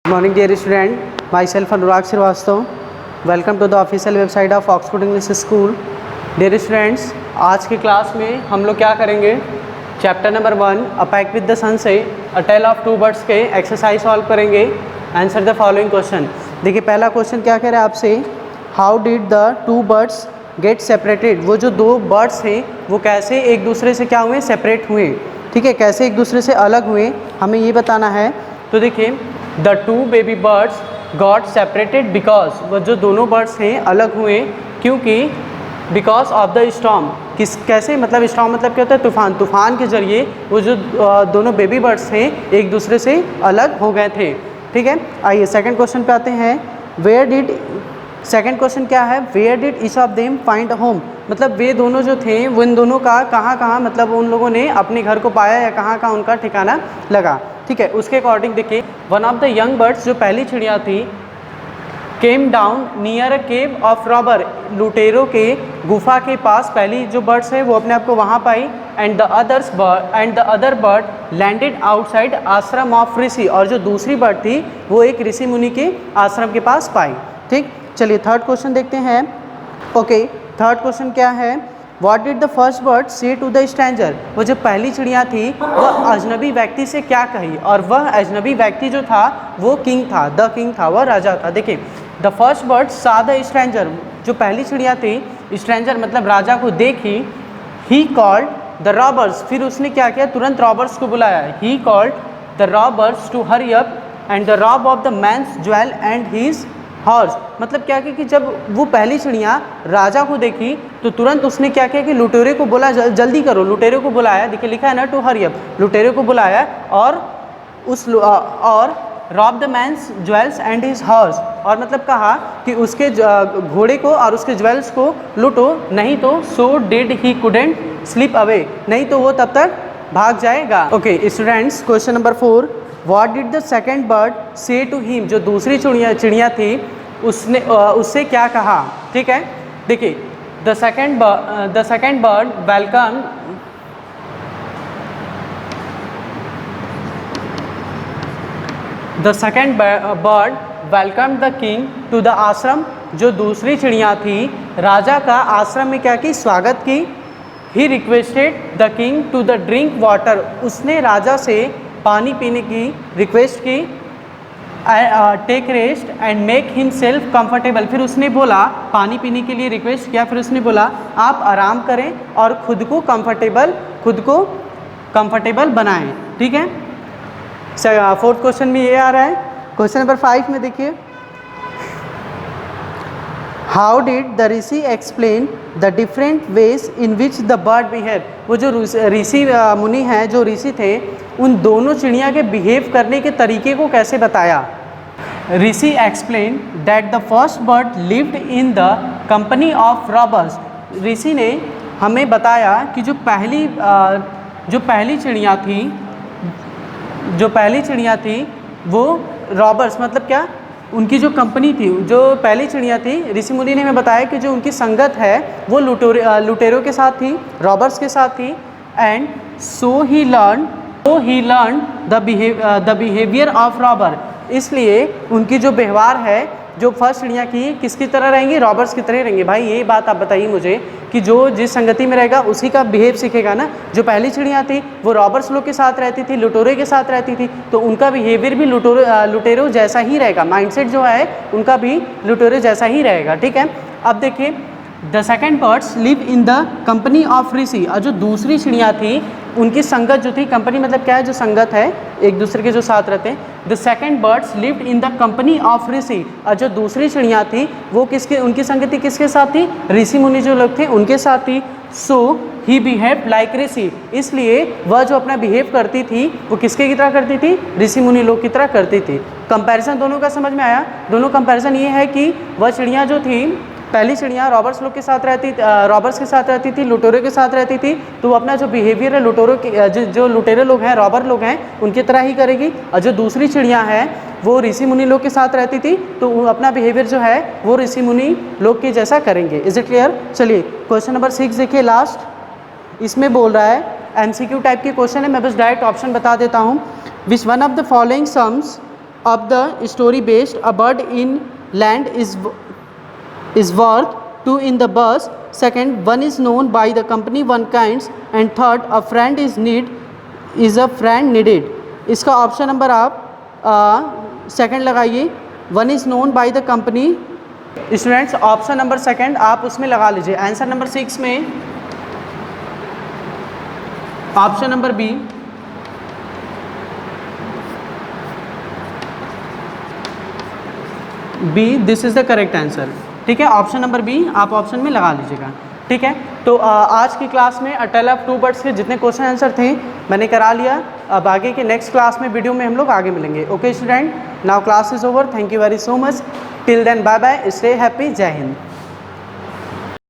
Good morning dear student, myself Anurag Srivastava. Welcome to the official website of Oxford English School. Dear students, आज की class में हम लोग क्या करेंगे, chapter number 1 a pack with the sun से a tale of two birds के exercise solve करेंगे. Answer the following question. देखिए पहला क्वेश्चन क्या कह रहा है आपसे, how did the two birds get separated. वो जो दो बर्ड्स हैं वो कैसे एक दूसरे से क्या हुए, सेपरेट हुए. ठीक है, कैसे एक दूसरे से अलग हुए हमें ये बताना है. तो देखिए the two baby birds got separated because, वो जो दोनों बर्ड्स हैं अलग हुए क्योंकि बिकॉज ऑफ द स्टॉर्म. कैसे मतलब स्टॉर्म मतलब क्या होता है, तूफान के जरिए वो जो दोनों बेबी बर्ड्स हैं एक दूसरे से अलग हो गए थे. ठीक है, आइए सेकंड क्वेश्चन पे आते हैं. सेकंड क्वेश्चन क्या है, where did each of them find home. मतलब वे दोनों जो थे वो इन दोनों का कहाँ मतलब उन लोगों ने अपने घर को पाया या कहाँ उनका ठिकाना लगा. ठीक है, उसके अकॉर्डिंग देखिए one of the young birds, जो पहली चिड़िया थी, came down near a cave of robber. लुटेरों के गुफा के पास पहली जो बर्ड्स है वो अपने आप को वहाँ पाई. And the other bird landed outside ashram of rishi. और जो दूसरी बर्ड थी वो एक ऋषि मुनि के आश्रम के पास पाई. ठीक, चलिए थर्ड क्वेश्चन देखते हैं. ओके, थर्ड क्वेश्चन क्या है, what did the first bird से टू द स्ट्रेंजर. वो जो पहली चिड़िया थी वह अजनबी व्यक्ति से क्या कही, और वह अजनबी व्यक्ति जो था वो किंग था, द किंग था, वह राजा था. देखिए the first bird saw the stranger. जो पहली चिड़िया थी, स्ट्रेंजर मतलब राजा को देखी. He called the robbers. फिर उसने क्या किया, तुरंत रॉबर्स को बुलाया. He called the robbers to hurry up and the rob of the man's jewel and his horse. मतलब क्या किया कि जब वो पहली चिड़िया राजा को देखी तो तुरंत उसने क्या किया कि लुटेरे को बोला जल्दी करो. लुटेरे को बुलाया, देखिए लिखा है ना टू हरी अप. लुटेरे को बुलाया और rob the man's jewels and his horse. और मतलब कहा कि उसके घोड़े को और उसके ज्वेल्स को लूटो, नहीं तो so did he couldn't slip away. नहीं तो वो तब तक भाग जाएगा. Okay students, question number 4, what did the second bird से टू हिम. जो दूसरी चिड़िया थी उसने उससे क्या कहा. ठीक है, देखिए the second bird welcome the king to the ashram. जो दूसरी चिड़िया थी राजा का आश्रम में क्या की, स्वागत की. He requested the king to the drink water. उसने राजा से पानी पीने की रिक्वेस्ट की. Take rest and make himself comfortable. फिर उसने बोला, पानी पीने के लिए रिक्वेस्ट किया, फिर उसने बोला आप आराम करें और खुद को कंफर्टेबल बनाएं. ठीक है, फोर्थ क्वेश्चन में ये आ रहा है. क्वेश्चन नंबर 5 में देखिए, how did the Rishi explain the different ways in which the bird behave. वो जो ऋषि मुनि हैं, जो ऋषि थे, उन दोनों चिड़िया के बिहेव करने के तरीके को कैसे बताया. Rishi explain that the first bird lived in the company of robbers. ऋषि ने हमें बताया कि जो पहली चिड़िया थी वो रॉबर्स मतलब क्या, उनकी जो कंपनी थी, जो पहली चिड़िया थी, ऋषि मुनि ने हमें बताया कि जो उनकी संगत है वो लुटेरों के साथ थी, रॉबर्स के साथ थी. And so he learn the behaviour of robber. इसलिए उनकी जो व्यवहार है, जो फर्स्ट चिड़िया की, किसकी तरह रहेंगी, रॉबर्स की तरह रहेंगे. भाई ये बात आप बताइए मुझे कि जो जिस संगति में रहेगा उसी का बिहेव सीखेगा ना. जो पहली चिड़िया थी वो रॉबर्स लोग के साथ रहती थी, लुटेरों के साथ रहती थी, तो उनका बिहेवियर भी लुटेरों जैसा ही रहेगा. माइंडसेट जो है उनका भी लुटेरों जैसा ही रहेगा. ठीक है, अब देखिए the second birds live in the company of rishi. और जो दूसरी चिड़िया थी उनकी संगत जो थी, कंपनी मतलब क्या है, जो संगत है, एक दूसरे के जो साथ रहते हैं. The second birds lived in the company of rishi. और जो दूसरी चिड़िया थी वो उनकी संगति किसके साथ थी, ऋषि मुनि जो लोग थे उनके साथ थी. सो ही बिहेव लाइक ऋषि. इसलिए वह जो अपना बिहेव करती थी वो किसके की तरह करती थी, ऋषि मुनि लोग की तरह करती थी. कंपैरिजन दोनों का समझ में आया. दोनों कंपैरिजन ये है कि वह चिड़िया जो थी, पहली चिड़िया रॉबर्स के साथ रहती थी, लुटेरों के साथ रहती थी, तो वो अपना जो बिहेवियर है लुटेरों के जो लुटेरे लोग हैं, रॉबर लोग हैं, उनकी तरह ही करेगी. और जो दूसरी चिड़िया है वो ऋषि मुनि लोग के साथ रहती थी, तो अपना बिहेवियर जो है वो ऋषि मुनि लोग के जैसा करेंगे. Is it clear. चलिए क्वेश्चन नंबर 6 देखिए लास्ट. इसमें बोल रहा है एमसीक्यू टाइप के क्वेश्चन है, मैं बस डायरेक्ट ऑप्शन बता देता हूँ. Which one of the following sums of the story based a bird in land is worth 2 in the bus. Second, one is known by the company one kinds. And third, a friend is a friend needed. इसका option number आप second लगाइए, one is known by the company. Students option number second आप उसमें लगा लीजिए। Answer number 6 में option number B, this is the correct answer. ठीक है, ऑप्शन नंबर बी आप ऑप्शन में लगा लीजिएगा। ठीक है, तो आज की क्लास में टेल ऑफ टू बर्ड्स के जितने क्वेश्चन आंसर थे मैंने करा लिया। अब आगे के नेक्स्ट क्लास में वीडियो में हम लोग आगे मिलेंगे। Okay student, now class is over. Thank you very so much. Till then bye bye, stay happy, जय हिंद।